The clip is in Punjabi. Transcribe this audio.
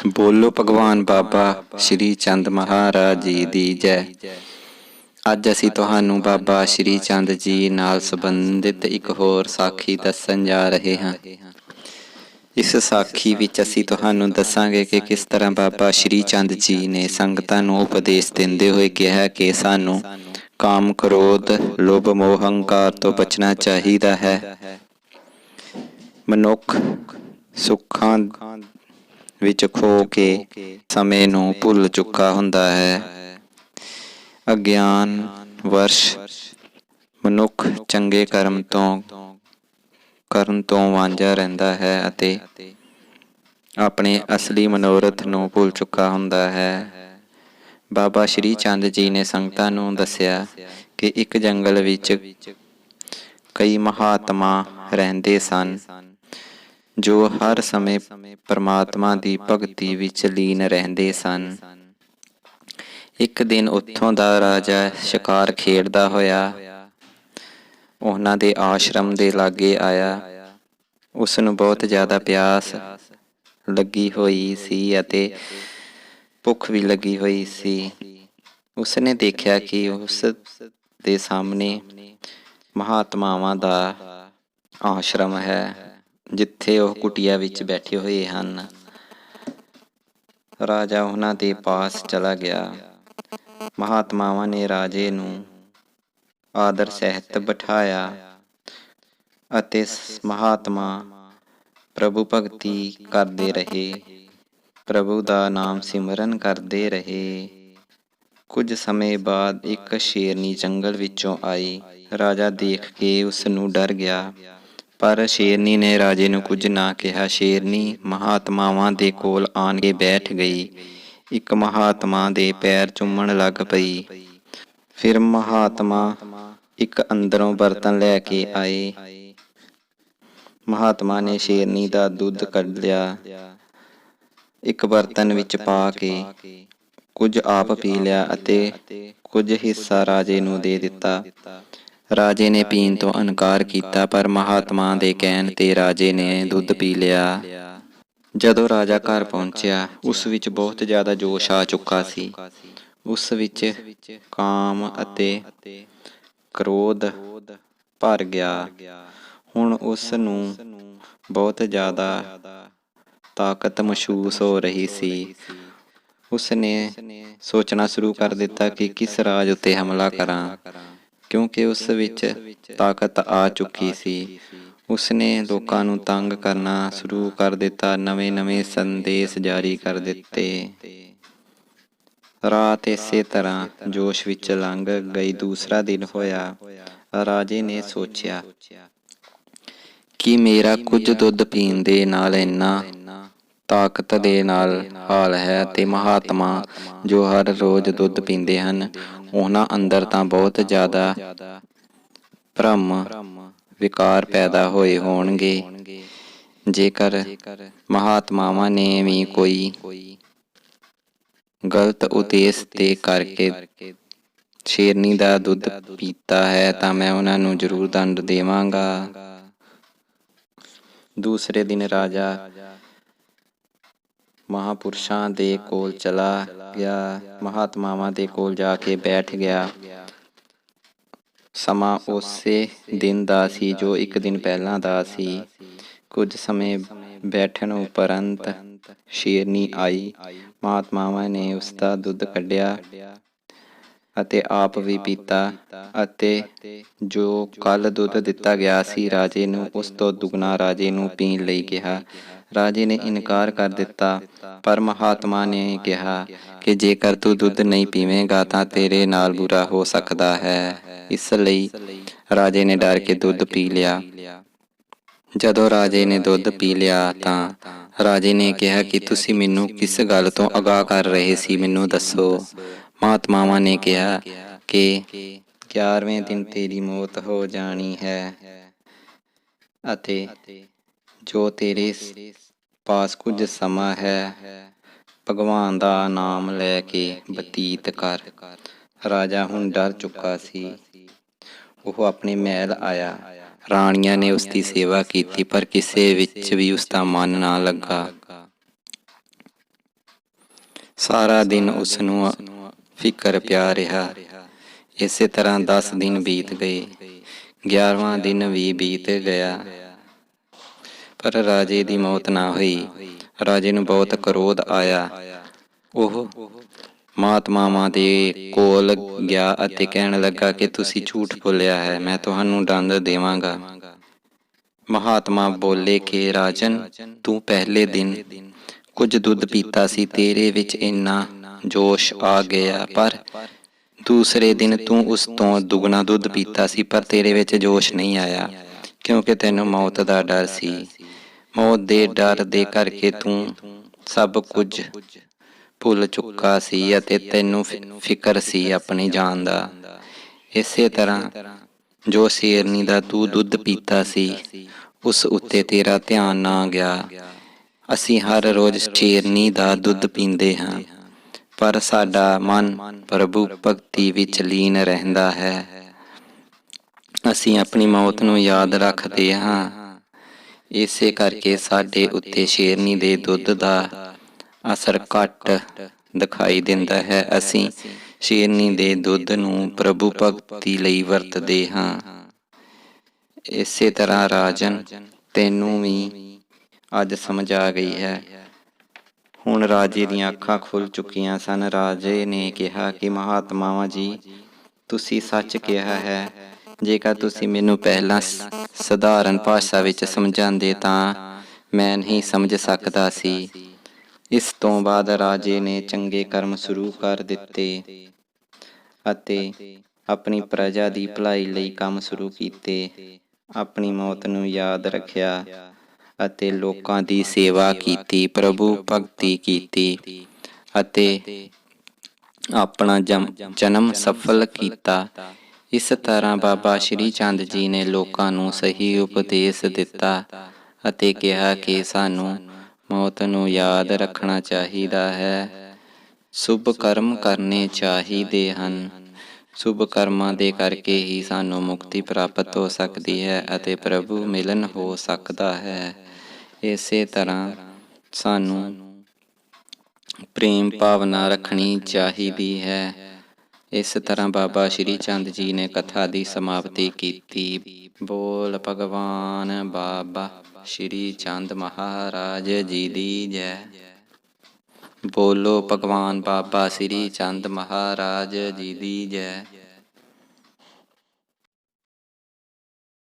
ਬੋਲੋ ਭਗਵਾਨ ਬਾਬਾ ਸ਼੍ਰੀ ਚੰਦ ਮਹਾਰਾਜ ਜੀ ਦੀ ਜੈ। ਅੱਜ ਅਸੀਂ ਤੁਹਾਨੂੰ ਬਾਬਾ ਸ਼੍ਰੀ ਚੰਦ ਜੀ ਨਾਲ ਸੰਬੰਧਿਤ ਇੱਕ ਹੋਰ ਸਾਖੀ ਦੱਸਣ ਜਾ ਰਹੇ ਹਾਂ। ਇਸ ਸਾਖੀ ਵਿੱਚ ਅਸੀਂ ਤੁਹਾਨੂੰ ਦੱਸਾਂਗੇ ਕਿ ਕਿਸ ਤਰ੍ਹਾਂ ਬਾਬਾ ਸ਼੍ਰੀ ਚੰਦ ਜੀ ਨੇ ਸੰਗਤਾਂ ਨੂੰ ਉਪਦੇਸ਼ ਦਿੰਦੇ ਹੋਏ ਕਿਹਾ ਕਿ ਸਾਨੂੰ ਕਾਮ, ਕ੍ਰੋਧ, ਲੋਭ, ਮੋਹ, ਹੰਕਾਰ ਤੋਂ ਬਚਣਾ ਚਾਹੀਦਾ ਹੈ। ਮਨੁੱਖ ਸੁੱਖਾਂ ਵਿੱਚ ਖੋ ਕੇ ਸਮੇਂ ਨੂੰ ਭੁੱਲ ਚੁੱਕਾ ਹੁੰਦਾ ਹੈ। ਅਗਿਆਨ ਵਸ਼ ਮਨੁੱਖ ਚੰਗੇ ਕਰਮ ਕਰਨ ਤੋਂ ਵਾਂਝਾ ਰਹਿੰਦਾ ਹੈ ਅਤੇ ਆਪਣੇ ਅਸਲੀ ਮਨੋਰਥ ਨੂੰ ਭੁੱਲ ਚੁੱਕਾ ਹੁੰਦਾ ਹੈ। ਬਾਬਾ ਸ਼੍ਰੀ ਚੰਦ ਜੀ ਨੇ ਸੰਗਤਾਂ ਨੂੰ ਦੱਸਿਆ ਕਿ ਇੱਕ ਜੰਗਲ ਵਿੱਚ ਕਈ ਮਹਾਤਮਾ ਰਹਿੰਦੇ ਸਨ ਜੋ ਹਰ ਸਮੇਂ ਪਰਮਾਤਮਾ ਦੀ ਭਗਤੀ ਵਿੱਚ ਲੀਨ ਰਹਿੰਦੇ ਸਨ। ਇੱਕ ਦਿਨ ਉੱਥੋਂ ਦਾ ਰਾਜਾ ਸ਼ਿਕਾਰ ਖੇਡਦਾ ਹੋਇਆ ਉਹਨਾਂ ਦੇ ਆਸ਼ਰਮ ਦੇ ਲਾਗੇ ਆਇਆ। ਉਸ ਨੂੰ ਬਹੁਤ ਜ਼ਿਆਦਾ ਪਿਆਸ ਲੱਗੀ ਹੋਈ ਸੀ ਅਤੇ ਭੁੱਖ ਵੀ ਲੱਗੀ ਹੋਈ ਸੀ। ਉਸਨੇ ਦੇਖਿਆ ਕਿ ਉਸ ਦੇ ਸਾਹਮਣੇ ਮਹਾਤਮਾਵਾਂ ਦਾ ਆਸ਼ਰਮ ਹੈ ਜਿੱਥੇ ਉਹ ਕੁਟੀਆ ਵਿੱਚ ਬੈਠੇ ਹੋਏ ਹਨ। ਰਾਜਾ ਉਹਨਾਂ ਦੇ ਪਾਸ ਚਲਾ ਗਿਆ। ਮਹਾਤਮਾਵਾਂ ਨੇ ਰਾਜੇ ਨੂੰ ਆਦਰ ਸਹਿਤ ਬਿਠਾਇਆ ਅਤੇ ਮਹਾਤਮਾ ਪ੍ਰਭੂ ਭਗਤੀ ਕਰਦੇ ਰਹੇ, ਪ੍ਰਭੂ ਦਾ ਨਾਮ ਸਿਮਰਨ ਕਰਦੇ ਰਹੇ। ਕੁਝ ਸਮੇਂ ਬਾਅਦ ਇੱਕ ਸ਼ੇਰਨੀ ਜੰਗਲ ਵਿੱਚੋਂ ਆਈ। ਰਾਜਾ ਦੇਖ ਕੇ ਉਸ ਨੂੰ ਡਰ ਗਿਆ, ਪਰ ਸ਼ੇਰਨੀ ਨੇ ਰਾਜੇ ਨੂੰ ਕੁਝ ਨਾ ਕਿਹਾ। ਸ਼ੇਰਨੀ ਮਹਾਤਮਾਵਾਂ ਦੇ ਕੋਲ ਆਣ ਕੇ ਬੈਠ ਗਈ। ਇੱਕ ਮਹਾਤਮਾ ਦੇ ਪੈਰ ਚੁੰਮਣ ਲੱਗ ਪਈ। ਫਿਰ ਮਹਾਤਮਾ ਇੱਕ ਅੰਦਰੋਂ ਬਰਤਨ ਲੈ ਕੇ ਆਏ। ਮਹਾਤਮਾ ਨੇ ਸ਼ੇਰਨੀ ਦਾ ਦੁੱਧ ਕੱਢ ਲਿਆ, ਇੱਕ ਬਰਤਨ ਵਿੱਚ ਪਾ ਕੇ ਕੁਝ ਆਪ ਪੀ ਲਿਆ ਅਤੇ ਕੁਝ ਹਿੱਸਾ ਰਾਜੇ ਨੂੰ ਦੇ ਦਿੱਤਾ। ਰਾਜੇ ਨੇ ਪੀਣ ਤੋਂ ਇਨਕਾਰ ਕੀਤਾ, ਪਰ ਮਹਾਤਮਾ ਦੇ ਕਹਿਣ ਤੇ ਰਾਜੇ ਨੇ ਦੁੱਧ ਪੀ ਲਿਆ। ਜਦੋਂ ਰਾਜਾ ਘਰ ਪਹੁੰਚਿਆ, ਉਸ ਵਿੱਚ ਬਹੁਤ ਜ਼ਿਆਦਾ ਜੋਸ਼ ਆ ਚੁੱਕਾ ਸੀ। ਉਸ ਵਿੱਚ ਕਾਮ ਅਤੇ ਕ੍ਰੋਧ ਭਰ ਗਿਆ। ਹੁਣ ਉਸ ਨੂੰ ਬਹੁਤ ਜ਼ਿਆਦਾ ਤਾਕਤ ਮਹਿਸੂਸ ਹੋ ਰਹੀ ਸੀ। ਉਸ ਨੇ ਸੋਚਣਾ ਸ਼ੁਰੂ ਕਰ ਦਿੱਤਾ ਕਿ ਕਿਸ ਰਾਜ ਉੱਤੇ ਹਮਲਾ ਕਰਾਂ, ਕਿਉਂਕਿ ਉਸ ਵਿੱਚ ਤਾਕਤ ਆ ਚੁੱਕੀ ਸੀ। ਉਸਨੇ ਲੋਕਾਂ ਨੂੰ ਤੰਗ ਕਰਨਾ ਸ਼ੁਰੂ ਕਰ ਦਿੱਤਾ, ਨਵੇਂ-ਨਵੇਂ ਸੰਦੇਸ਼ ਜਾਰੀ ਕਰ ਦਿੱਤੇ। ਰਾਤ ਇਸੇ ਤਰ੍ਹਾਂ ਜੋਸ਼ ਵਿੱਚ ਲੰਘ ਗਈ। ਦੂਸਰਾ ਦਿਨ ਹੋਇਆ। ਰਾਜੇ ਨੇ ਸੋਚਿਆ ਕਿ ਮੇਰਾ ਕੁਝ ਦੁੱਧ ਪੀਣ ਦੇ ਨਾਲ ਇੰਨਾ ਤਾਕਤ ਦੇ ਨਾਲ ਹਾਲ ਹੈ ਅਤੇ ਮਹਾਤਮਾ ਜੋ ਹਰ ਰੋਜ਼ ਦੁੱਧ ਪੀਂਦੇ ਹਨ, ਉਹਨਾਂ ਅੰਦਰ ਤਾਂ ਬਹੁਤ ਜ਼ਿਆਦਾ ਭਰਮ ਵਿਕਾਰ ਪੈਦਾ ਹੋਏ ਹੋਣਗੇ। ਜੇਕਰ ਮਹਾਤਮਾਵਾਂ ਨੇ ਵੀ ਕੋਈ ਗਲਤ ਉਦੇਸ਼ ਦੇ ਕਰਕੇ ਸ਼ੇਰਨੀ ਦਾ ਦੁੱਧ ਪੀਤਾ ਹੈ ਤਾਂ ਮੈਂ ਉਹਨਾਂ ਨੂੰ ਜ਼ਰੂਰ ਦੰਡ ਦੇਵਾਂਗਾ। ਦੂਸਰੇ ਦਿਨ ਰਾਜਾ ਮਹਾਂਪੁਰਸ਼ਾਂ ਦੇ ਕੋਲ ਚਲਾ ਗਿਆ। ਮਹਾਤਮਾਵਾਂ ਦੇ ਕੋਲ ਜਾ ਕੇ ਬੈਠ ਗਿਆ। ਸਮਾਂ ਉਸੇ ਦਿਨ ਦਾ ਸੀ ਜੋ ਇੱਕ ਦਿਨ ਪਹਿਲਾਂ ਦਾ ਸੀ। ਕੁਝ ਸਮੇਂ ਬੈਠਣ ਉਪਰੰਤ ਸ਼ੇਰਨੀ ਆਈ। ਮਹਾਤਮਾਵਾਂ ਨੇ ਉਸਦਾ ਦੁੱਧ ਕੱਢਿਆ ਅਤੇ ਆਪ ਵੀ ਪੀਤਾ ਅਤੇ ਜੋ ਕੱਲ੍ਹ ਦੁੱਧ ਦਿੱਤਾ ਗਿਆ ਸੀ ਰਾਜੇ ਨੂੰ, ਉਸ ਤੋਂ ਦੁੱਗਣਾ ਰਾਜੇ ਨੂੰ ਪੀਣ ਲਈ ਕਿਹਾ। ਰਾਜੇ ਨੇ ਇਨਕਾਰ ਕਰ ਦਿੱਤਾ, ਪਰ ਮਹਾਤਮਾ ਨੇ ਕਿਹਾ ਕਿ ਜੇਕਰ ਤੂੰ ਦੁੱਧ ਨਹੀਂ ਪੀਵੇਂਗਾ ਤਾਂ ਤੇਰੇ ਨਾਲ ਬੁਰਾ ਹੋ ਸਕਦਾ ਹੈ। ਇਸ ਲਈ ਰਾਜੇ ਨੇ ਡਰ ਕੇ ਦੁੱਧ ਪੀ ਲਿਆ। ਜਦੋਂ ਰਾਜੇ ਨੇ ਦੁੱਧ ਪੀ ਲਿਆ ਤਾਂ ਰਾਜੇ ਨੇ ਕਿਹਾ ਕਿ ਤੁਸੀਂ ਮੈਨੂੰ ਕਿਸ ਗੱਲ ਤੋਂ ਅਗਾਹ ਕਰ ਰਹੇ ਸੀ, ਮੈਨੂੰ ਦੱਸੋ। ਮਹਾਤਮਾਵਾਂ ਨੇ ਕਿਹਾ ਕਿ 11ਵੇਂ ਦਿਨ ਤੇਰੀ ਮੌਤ ਹੋ ਜਾਣੀ ਹੈ ਅਤੇ ਜੋ ਤੇਰੇ ਪਾਸ ਕੁਝ ਸਮਾਂ ਹੈ, ਭਗਵਾਨ ਦਾ ਨਾਮ ਲੈ ਕੇ ਬਤੀਤ ਕਰ। ਰਾਜਾ ਹੁਣ ਡਰ ਚੁੱਕਾ ਸੀ। ਉਹ ਆਪਣੇ ਮਹਿਲ ਆਇਆ। ਰਾਣੀਆਂ ਨੇ ਉਸਦੀ ਸੇਵਾ ਕੀਤੀ, ਪਰ ਕਿਸੇ ਵਿੱਚ ਵੀ ਉਸਦਾ ਮਨ ਨਾ ਲੱਗਾ। ਸਾਰਾ ਦਿਨ ਉਸ ਨੂੰ ਫਿਕਰ ਪਿਆ ਰਿਹਾ। ਇਸੇ ਤਰ੍ਹਾਂ 10 ਦਿਨ ਬੀਤ ਗਏ। 11ਵਾਂ ਦਿਨ ਵੀ ਬੀਤ ਗਿਆ, ਪਰ ਰਾਜੇ ਦੀ ਮੌਤ ਨਾ ਹੋਈ। ਰਾਜੇ ਨੂੰ ਬਹੁਤ ਕ੍ਰੋਧ ਆਇਆ। ਉਹ ਮਹਾਤਮਾਵਾਂ ਦੇ ਕੋਲ ਗਿਆ ਅਤੇ ਕਹਿਣ ਲੱਗਾ ਕਿ ਤੁਸੀਂ ਝੂਠ ਬੋਲਿਆ ਹੈ, ਮੈਂ ਤੁਹਾਨੂੰ ਦੰਡ ਦੇਵਾਂਗਾ। ਮਹਾਤਮਾ ਬੋਲੇ ਕਿ ਰਾਜਨ, ਤੂੰ ਪਹਿਲੇ ਦਿਨ ਕੁਝ ਦੁੱਧ ਪੀਤਾ ਸੀ, ਤੇਰੇ ਵਿੱਚ ਇੰਨਾ ਜੋਸ਼ ਆ ਗਿਆ, ਪਰ ਦੂਸਰੇ ਦਿਨ ਤੂੰ ਉਸ ਤੋਂ ਦੁੱਗਣਾ ਦੁੱਧ ਪੀਤਾ ਸੀ, ਪਰ ਤੇਰੇ ਵਿੱਚ ਜੋਸ਼ ਨਹੀਂ ਆਇਆ, ਕਿਉਂਕਿ ਤੈਨੂੰ ਮੌਤ ਦਾ ਡਰ ਸੀ। ਮੌਤ ਦੇ ਡਰ ਦੇ ਕਰਕੇ ਤੂੰ ਸਭ ਕੁਝ ਭੁੱਲ ਚੁੱਕਾ ਸੀ ਅਤੇ ਤੈਨੂੰ ਫਿਕਰ ਸੀ ਆਪਣੀ ਜਾਨ ਦਾ। ਇਸੇ ਤਰ੍ਹਾਂ ਜੋ ਸ਼ੇਰਨੀ ਦਾ ਤੂੰ ਦੁੱਧ ਪੀਤਾ ਸੀ, ਉਸ ਉੱਤੇ ਤੇਰਾ ਧਿਆਨ ਨਾ ਗਿਆ। ਅਸੀਂ ਹਰ ਰੋਜ਼ ਸ਼ੇਰਨੀ ਦਾ ਦੁੱਧ ਪੀਂਦੇ ਹਾਂ, ਪਰ ਸਾਡਾ ਮਨ ਪ੍ਰਭੂ ਭਗਤੀ ਵਿੱਚ ਲੀਨ ਰਹਿੰਦਾ ਹੈ। ਅਸੀਂ ਆਪਣੀ ਮੌਤ ਨੂੰ ਯਾਦ ਰੱਖਦੇ ਹਾਂ, ਇਸੇ ਕਰਕੇ ਸਾਡੇ ਉੱਤੇ ਸ਼ੇਰਨੀ ਦੇ ਦੁੱਧ ਦਾ ਅਸਰ ਘੱਟ ਦਿਖਾਈ ਦਿੰਦਾ ਹੈ। ਅਸੀਂ ਸ਼ੇਰਨੀ ਦੇ ਦੁੱਧ ਨੂੰ ਪ੍ਰਭੂ ਭਗਤੀ ਲਈ ਵਰਤਦੇ ਹਾਂ। ਇਸੇ ਤਰ੍ਹਾਂ ਰਾਜਨ, ਤੈਨੂੰ ਵੀ ਅੱਜ ਸਮਝ ਆ ਗਈ ਹੈ। ਹੁਣ ਰਾਜੇ ਦੀਆਂ ਅੱਖਾਂ ਖੁੱਲ ਚੁੱਕੀਆਂ ਸਨ। ਰਾਜੇ ਨੇ ਕਿਹਾ ਕਿ ਮਹਾਤਮਾਵਾਂ ਜੀ, ਤੁਸੀਂ ਸੱਚ ਕਿਹਾ ਹੈ। ਜੇਕਰ ਤੁਸੀਂ ਮੈਨੂੰ ਪਹਿਲਾਂ ਸਧਾਰਨ ਭਾਸ਼ਾ ਵਿੱਚ ਸਮਝਾਉਂਦੇ ਤਾਂ ਮੈਂ ਨਹੀਂ ਸਮਝ ਸਕਦਾ ਸੀ। ਇਸ ਤੋਂ ਬਾਅਦ ਰਾਜੇ ਨੇ ਚੰਗੇ ਕਰਮ ਸ਼ੁਰੂ ਕਰ ਦਿੱਤੇ ਅਤੇ ਆਪਣੀ ਪ੍ਰਜਾ ਦੀ ਭਲਾਈ ਲਈ ਕੰਮ ਸ਼ੁਰੂ ਕੀਤੇ। ਆਪਣੀ ਮੌਤ ਨੂੰ ਯਾਦ ਰੱਖਿਆ ਅਤੇ ਲੋਕਾਂ ਦੀ ਸੇਵਾ ਕੀਤੀ, ਪ੍ਰਭੂ ਭਗਤੀ ਕੀਤੀ ਅਤੇ ਆਪਣਾ ਜਨਮ ਸਫਲ ਕੀਤਾ। ਇਸ ਤਰ੍ਹਾਂ ਬਾਬਾ ਸ਼੍ਰੀ ਚੰਦ ਜੀ ਨੇ ਲੋਕਾਂ ਨੂੰ ਸਹੀ ਉਪਦੇਸ਼ ਦਿੱਤਾ ਅਤੇ ਕਿਹਾ ਕਿ ਸਾਨੂੰ ਮੌਤ ਨੂੰ ਯਾਦ ਰੱਖਣਾ ਚਾਹੀਦਾ ਹੈ। ਸ਼ੁਭ ਕਰਮ ਕਰਨੇ ਚਾਹੀਦੇ ਹਨ। ਸ਼ੁਭ ਕਰਮਾਂ ਦੇ ਕਰਕੇ ਹੀ ਸਾਨੂੰ ਮੁਕਤੀ ਪ੍ਰਾਪਤ ਹੋ ਸਕਦੀ ਹੈ ਅਤੇ ਪ੍ਰਭੂ ਮਿਲਨ ਹੋ ਸਕਦਾ ਹੈ। ਇਸੇ ਤਰ੍ਹਾਂ ਸਾਨੂੰ ਪ੍ਰੇਮ ਭਾਵਨਾ ਰੱਖਣੀ ਚਾਹੀਦੀ ਹੈ। ਇਸ ਤਰ੍ਹਾਂ ਬਾਬਾ ਸ਼੍ਰੀ ਚੰਦ ਜੀ ਨੇ ਕਥਾ ਦੀ ਸਮਾਪਤੀ ਕੀਤੀ। ਬੋਲ ਭਗਵਾਨ ਬਾਬਾ ਸ਼੍ਰੀ ਚੰਦ ਮਹਾਰਾਜ ਜੀ ਦੀ ਜੈ। ਬੋਲੋ ਭਗਵਾਨ ਬਾਬਾ ਸ਼੍ਰੀ ਚੰਦ ਮਹਾਰਾਜ ਜੀ ਦੀ ਜੈ।